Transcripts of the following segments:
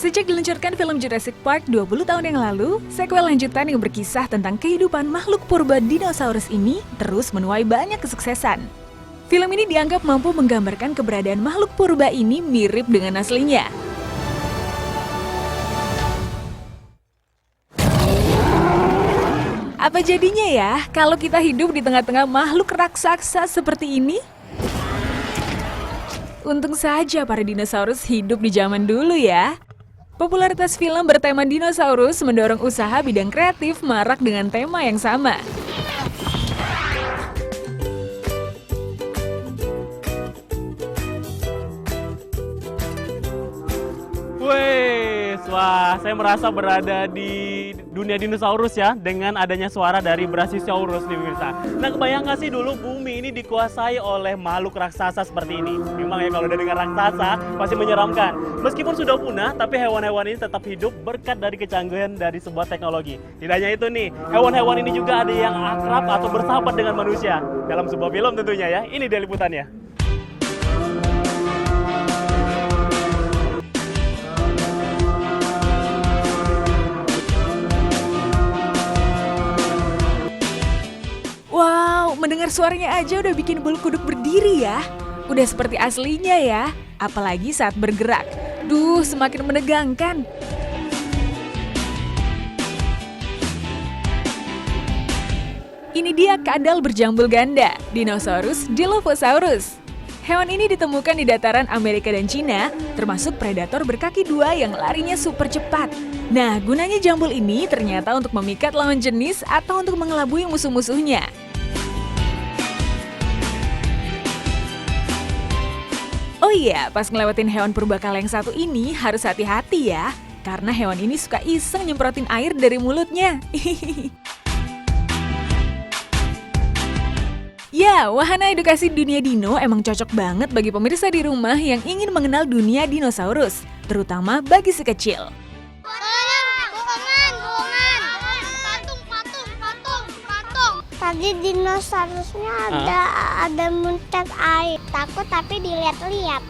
Sejak diluncurkan film Jurassic Park 20 tahun yang lalu, sequel lanjutan yang berkisah tentang kehidupan makhluk purba dinosaurus ini terus menuai banyak kesuksesan. Film ini dianggap mampu menggambarkan keberadaan makhluk purba ini mirip dengan aslinya. Apa jadinya ya kalau kita hidup di tengah-tengah makhluk raksasa seperti ini? Untung saja para dinosaurus hidup di zaman dulu ya. Popularitas film bertema dinosaurus mendorong usaha bidang kreatif marak dengan tema yang sama. Wah, saya merasa berada di dunia dinosaurus ya, dengan adanya suara dari Brachiosaurus nih pemirsa. Nah, kebayang nggak sih dulu bumi ini dikuasai oleh makhluk raksasa seperti ini? Memang ya kalau udah dengar raksasa, pasti menyeramkan. Meskipun sudah punah, tapi hewan-hewan ini tetap hidup berkat dari kecanggihan dari sebuah teknologi. Tidak hanya itu nih, hewan-hewan ini juga ada yang akrab atau bersahabat dengan manusia. Dalam sebuah film tentunya ya, ini dia liputannya. Wow, mendengar suaranya aja udah bikin bulu kuduk berdiri ya. Udah seperti aslinya ya, apalagi saat bergerak. Duh, semakin menegangkan. Ini dia kadal berjambul ganda, Dinosaurus Dilophosaurus. Hewan ini ditemukan di dataran Amerika dan Cina, termasuk predator berkaki dua yang larinya super cepat. Nah, gunanya jambul ini ternyata untuk memikat lawan jenis atau untuk mengelabui musuh-musuhnya. Oh iya, pas ngelewatin hewan purbakala yang satu ini harus hati-hati ya, karena hewan ini suka iseng nyemprotin air dari mulutnya. Ya, wahana edukasi dunia dino emang cocok banget bagi pemirsa di rumah yang ingin mengenal dunia dinosaurus, terutama bagi si kecil. Tadi dinosaurusnya ada muncrat air. Takut tapi dilihat-lihat.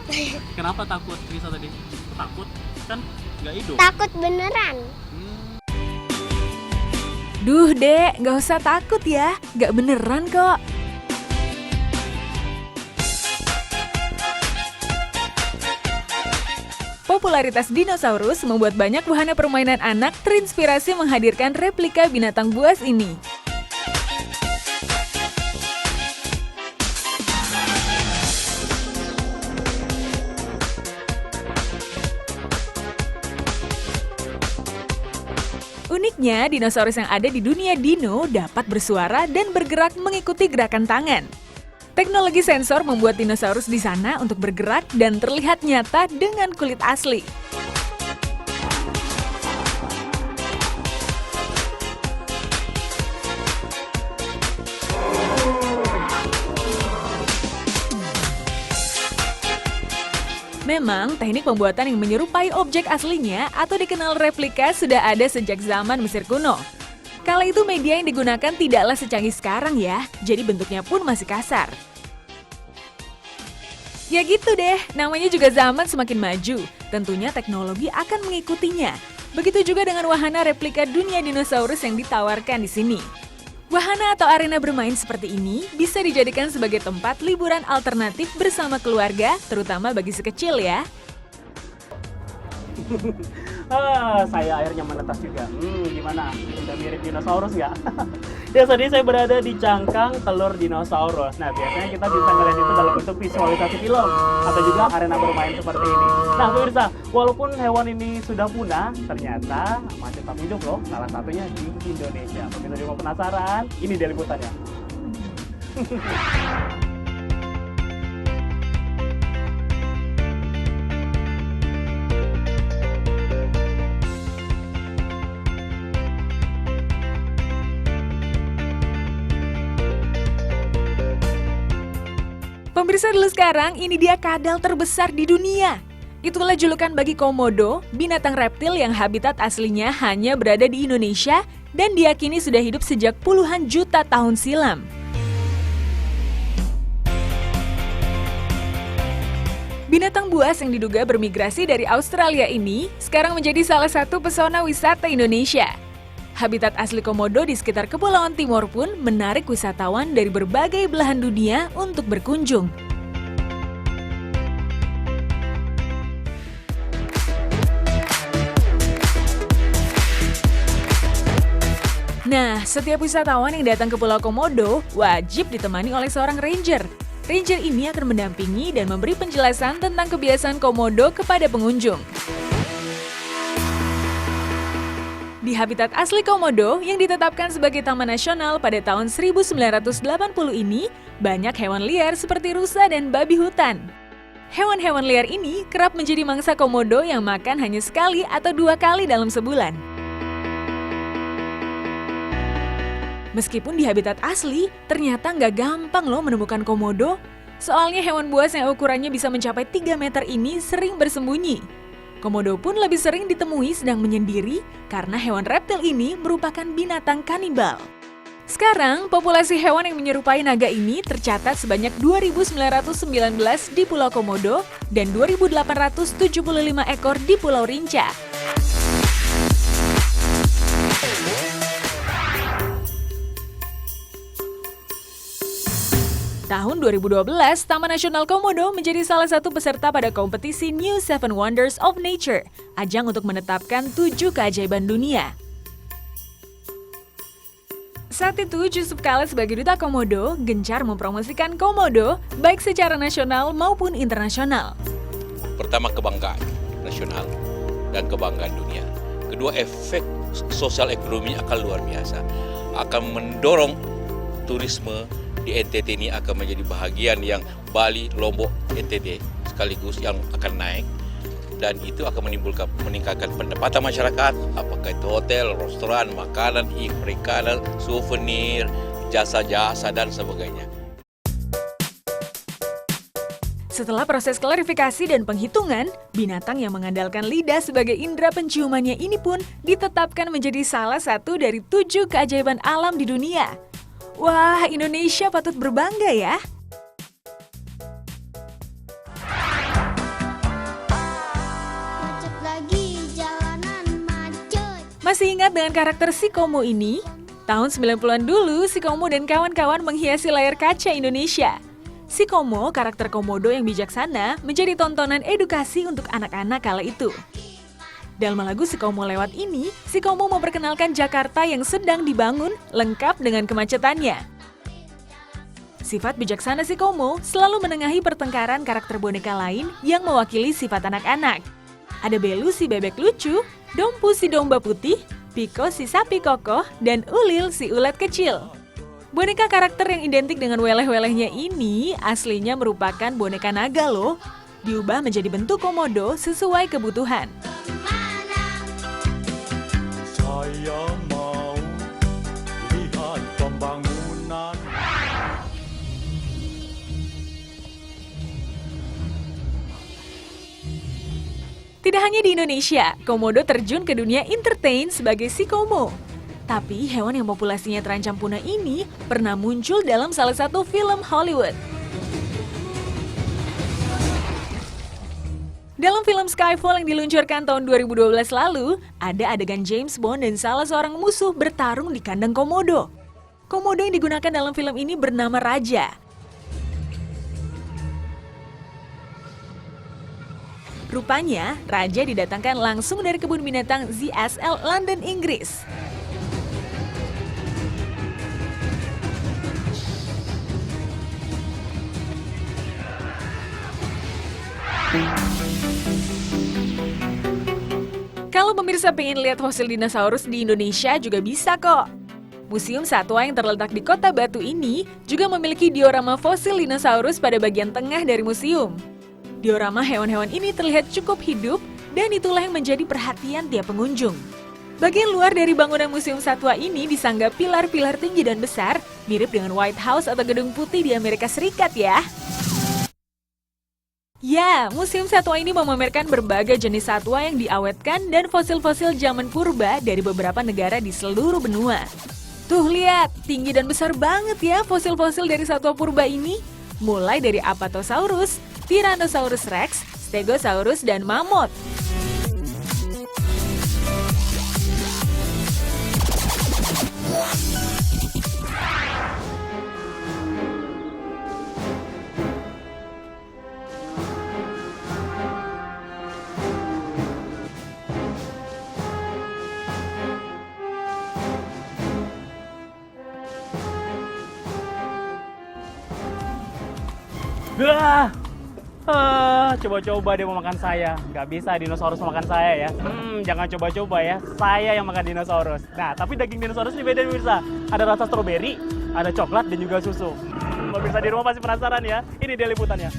Kenapa takut bisa tadi? Takut? Kan nggak hidup. Takut beneran. Duh dek, nggak usah takut ya, nggak beneran kok. Popularitas dinosaurus membuat banyak wahana permainan anak terinspirasi menghadirkan replika binatang buas ini. Uniknya, dinosaurus yang ada di dunia dino dapat bersuara dan bergerak mengikuti gerakan tangan. Teknologi sensor membuat dinosaurus di sana untuk bergerak dan terlihat nyata dengan kulit asli. Memang, teknik pembuatan yang menyerupai objek aslinya atau dikenal replika sudah ada sejak zaman Mesir kuno. Kala itu media yang digunakan tidaklah secanggih sekarang ya, jadi bentuknya pun masih kasar. Ya gitu deh, namanya juga zaman semakin maju, tentunya teknologi akan mengikutinya. Begitu juga dengan wahana replika dunia dinosaurus yang ditawarkan di sini. Wahana atau arena bermain seperti ini bisa dijadikan sebagai tempat liburan alternatif bersama keluarga, terutama bagi si kecil ya. Saya akhirnya menetas juga. Gimana? Udah mirip dinosaurus nggak? Ya, tadi saya berada di cangkang telur dinosaurus. Nah, biasanya kita bisa ngeliat itu dalam bentuk visualisasi film atau juga arena bermain seperti ini. Nah, pemirsa, walaupun hewan ini sudah punah, ternyata masih tetap hidup loh. Salah satunya di Indonesia. Pemirsa juga penasaran? Ini dia liputannya. Pemirsa dulu sekarang, ini dia kadal terbesar di dunia. Itulah julukan bagi komodo, binatang reptil yang habitat aslinya hanya berada di Indonesia dan diyakini sudah hidup sejak puluhan juta tahun silam. Binatang buas yang diduga bermigrasi dari Australia ini sekarang menjadi salah satu pesona wisata Indonesia. Habitat asli komodo di sekitar Kepulauan Timor pun menarik wisatawan dari berbagai belahan dunia untuk berkunjung. Nah, setiap wisatawan yang datang ke Pulau Komodo wajib ditemani oleh seorang ranger. Ranger ini akan mendampingi dan memberi penjelasan tentang kebiasaan komodo kepada pengunjung. Di habitat asli komodo yang ditetapkan sebagai taman nasional pada tahun 1980 ini, banyak hewan liar seperti rusa dan babi hutan. Hewan-hewan liar ini kerap menjadi mangsa komodo yang makan hanya sekali atau 2 kali dalam sebulan. Meskipun di habitat asli, ternyata nggak gampang loh menemukan komodo. Soalnya hewan buas yang ukurannya bisa mencapai 3 meter ini sering bersembunyi. Komodo pun lebih sering ditemui sedang menyendiri karena hewan reptil ini merupakan binatang kanibal. Sekarang, populasi hewan yang menyerupai naga ini tercatat sebanyak 2.919 di Pulau Komodo dan 2.875 ekor di Pulau Rinca. Tahun 2012, Taman Nasional Komodo menjadi salah satu peserta pada kompetisi New Seven Wonders of Nature, ajang untuk menetapkan 7 keajaiban dunia. Saat itu, Yusuf Kala sebagai Duta Komodo gencar mempromosikan Komodo baik secara nasional maupun internasional. Pertama, kebanggaan nasional dan kebanggaan dunia. Kedua, efek sosial ekonominya akan luar biasa, akan mendorong turisme di NTT ini akan menjadi bahagian yang Bali, Lombok, NTT sekaligus yang akan naik, dan itu akan meningkatkan pendapatan masyarakat, apakah itu hotel, restoran, makanan, perikanan, souvenir, jasa-jasa dan sebagainya. Setelah proses klarifikasi dan penghitungan, binatang yang mengandalkan lidah sebagai indera penciumannya ini pun ditetapkan menjadi salah satu dari 7 keajaiban alam di dunia. Wah, Indonesia patut berbangga ya. Macet lagi, jalanan macet. Masih ingat dengan karakter si Komo ini? Tahun 90-an dulu, si Komo dan kawan-kawan menghiasi layar kaca Indonesia. Si Komo, karakter komodo yang bijaksana, menjadi tontonan edukasi untuk anak-anak kala itu. Dalam lagu Si Komo Lewat ini, Si Komo memperkenalkan Jakarta yang sedang dibangun lengkap dengan kemacetannya. Sifat bijaksana Si Komo selalu menengahi pertengkaran karakter boneka lain yang mewakili sifat anak-anak. Ada Belu si bebek lucu, Dompu si domba putih, Piko si sapi kokoh, dan Ulil si ulat kecil. Boneka karakter yang identik dengan weleh-welehnya ini aslinya merupakan boneka naga loh. Diubah menjadi bentuk komodo sesuai kebutuhan. Saya mau lihat pembangunan. Tidak hanya di Indonesia, komodo terjun ke dunia entertain sebagai si Komo. Tapi hewan yang populasinya terancam punah ini pernah muncul dalam salah satu film Hollywood. Dalam film Skyfall yang diluncurkan tahun 2012 lalu, ada adegan James Bond dan salah seorang musuh bertarung di kandang komodo. Komodo yang digunakan dalam film ini bernama Raja. Rupanya, Raja didatangkan langsung dari kebun binatang ZSL London, Inggris. Kalau pemirsa pengen lihat fosil dinosaurus di Indonesia juga bisa kok. Museum Satwa yang terletak di Kota Batu ini juga memiliki diorama fosil dinosaurus pada bagian tengah dari museum. Diorama hewan-hewan ini terlihat cukup hidup dan itulah yang menjadi perhatian tiap pengunjung. Bagian luar dari bangunan Museum Satwa ini disanggah pilar-pilar tinggi dan besar, mirip dengan White House atau Gedung Putih di Amerika Serikat ya. Ya, Museum Satwa ini memamerkan berbagai jenis satwa yang diawetkan dan fosil-fosil zaman purba dari beberapa negara di seluruh benua. Tuh lihat, tinggi dan besar banget ya fosil-fosil dari satwa purba ini. Mulai dari Apatosaurus, Tyrannosaurus Rex, Stegosaurus, dan mamut. Coba-coba dia mau makan saya. Nggak bisa dinosaurus makan saya ya. Jangan coba-coba ya. Saya yang makan dinosaurus. Nah, tapi daging dinosaurus ini beda pemirsa. Ada rasa stroberi, ada coklat, dan juga susu. Pemirsa di rumah pasti penasaran ya. Ini dia liputannya.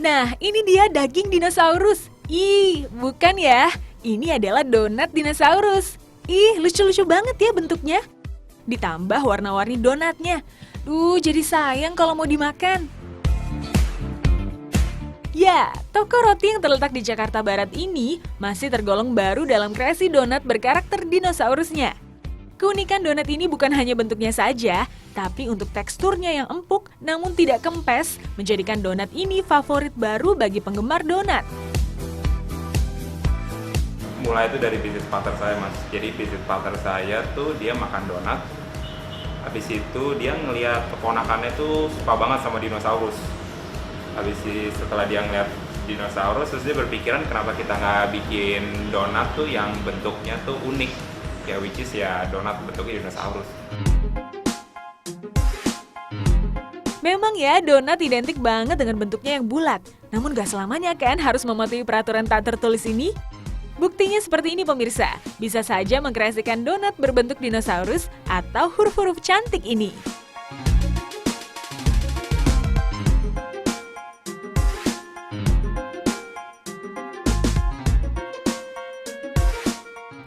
Nah, ini dia daging dinosaurus. Ih, bukan ya. Ini adalah donat dinosaurus. Ih, lucu-lucu banget ya bentuknya. Ditambah warna-warni donatnya. Jadi sayang kalau mau dimakan. Ya, toko roti yang terletak di Jakarta Barat ini masih tergolong baru dalam kreasi donat berkarakter dinosaurusnya. Keunikan donat ini bukan hanya bentuknya saja, tapi untuk teksturnya yang empuk namun tidak kempes, menjadikan donat ini favorit baru bagi penggemar donat. Mulai itu dari business partner saya, Mas. Jadi business partner saya tuh dia makan donat. Habis itu dia ngelihat keponakannya tuh suka banget sama dinosaurus. Setelah dia ngeliat dinosaurus, terus dia berpikiran kenapa kita nggak bikin donat tuh yang bentuknya tuh unik. Ya which is ya donat bentuknya dinosaurus. Memang ya, donat identik banget dengan bentuknya yang bulat. Namun gak selamanya kan harus mematuhi peraturan tak tertulis ini? Buktinya seperti ini pemirsa, bisa saja mengkreasikan donat berbentuk dinosaurus atau huruf-huruf cantik ini.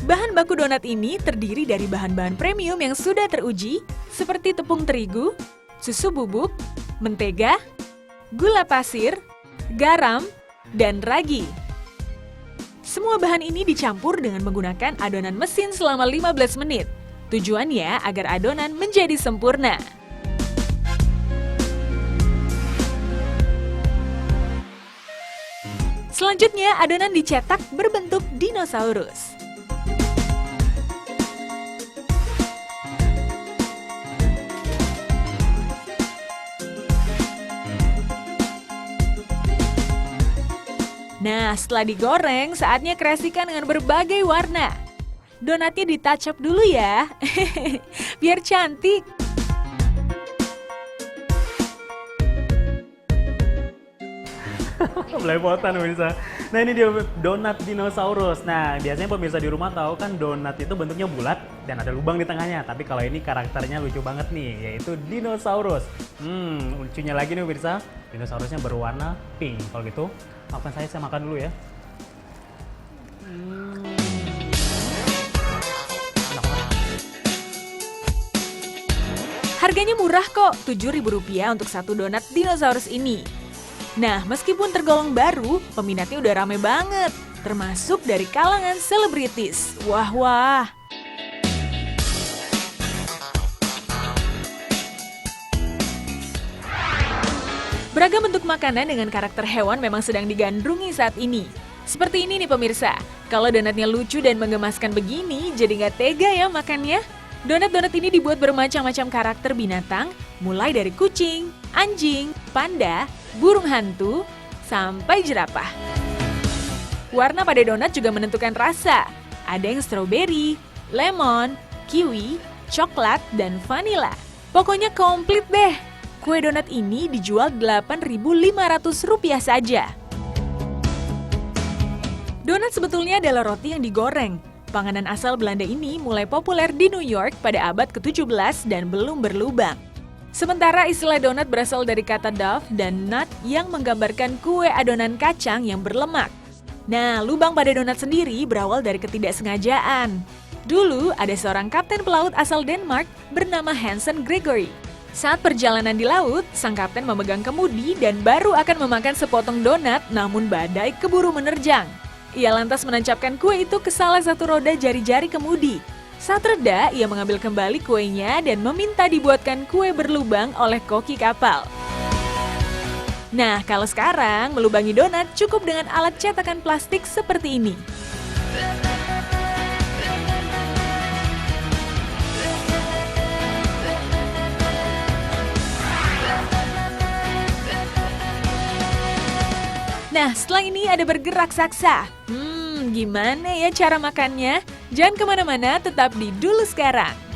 Bahan baku donat ini terdiri dari bahan-bahan premium yang sudah teruji, seperti tepung terigu, susu bubuk, mentega, gula pasir, garam, dan ragi. Semua bahan ini dicampur dengan menggunakan adonan mesin selama 15 menit. Tujuannya agar adonan menjadi sempurna. Selanjutnya, adonan dicetak berbentuk dinosaurus. Nah, setelah digoreng, saatnya kreasikan dengan berbagai warna. Donatnya ditouch up dulu ya, biar cantik. Belepotan pemirsa. Nah, ini dia donat dinosaurus. Nah, biasanya pemirsa di rumah tahu kan donat itu bentuknya bulat dan ada lubang di tengahnya. Tapi kalau ini karakternya lucu banget nih, yaitu dinosaurus. Lucunya lagi nih pemirsa, dinosaurusnya berwarna pink. Kalau gitu, maafkan saya makan dulu ya. Harganya murah kok, Rp7.000 untuk satu donat dinosaurus ini. Nah, meskipun tergolong baru, peminatnya udah rame banget, termasuk dari kalangan selebritis. Wah. Beragam bentuk makanan dengan karakter hewan memang sedang digandrungi saat ini. Seperti ini nih pemirsa, kalau donatnya lucu dan menggemaskan begini, jadi nggak tega ya makannya. Donat-donat ini dibuat bermacam-macam karakter binatang, mulai dari kucing, anjing, panda, burung hantu, sampai jerapah. Warna pada donat juga menentukan rasa. Ada yang stroberi, lemon, kiwi, coklat, dan vanila. Pokoknya komplit deh. Kue donat ini dijual Rp8.500 saja. Donat sebetulnya adalah roti yang digoreng. Panganan asal Belanda ini mulai populer di New York pada abad ke-17 dan belum berlubang. Sementara istilah donat berasal dari kata dough dan nut yang menggambarkan kue adonan kacang yang berlemak. Nah, lubang pada donat sendiri berawal dari ketidaksengajaan. Dulu ada seorang kapten pelaut asal Denmark bernama Hansen Gregory. Saat perjalanan di laut, sang kapten memegang kemudi dan baru akan memakan sepotong donat, namun badai keburu menerjang. Ia lantas menancapkan kue itu ke salah satu roda jari-jari kemudi. Saat reda, ia mengambil kembali kuenya dan meminta dibuatkan kue berlubang oleh koki kapal. Nah, kalau sekarang melubangi donat cukup dengan alat cetakan plastik seperti ini. Nah, setelah ini ada burger raksasa. Gimana ya cara makannya? Jangan kemana-mana, tetap di Dulu Sekarang.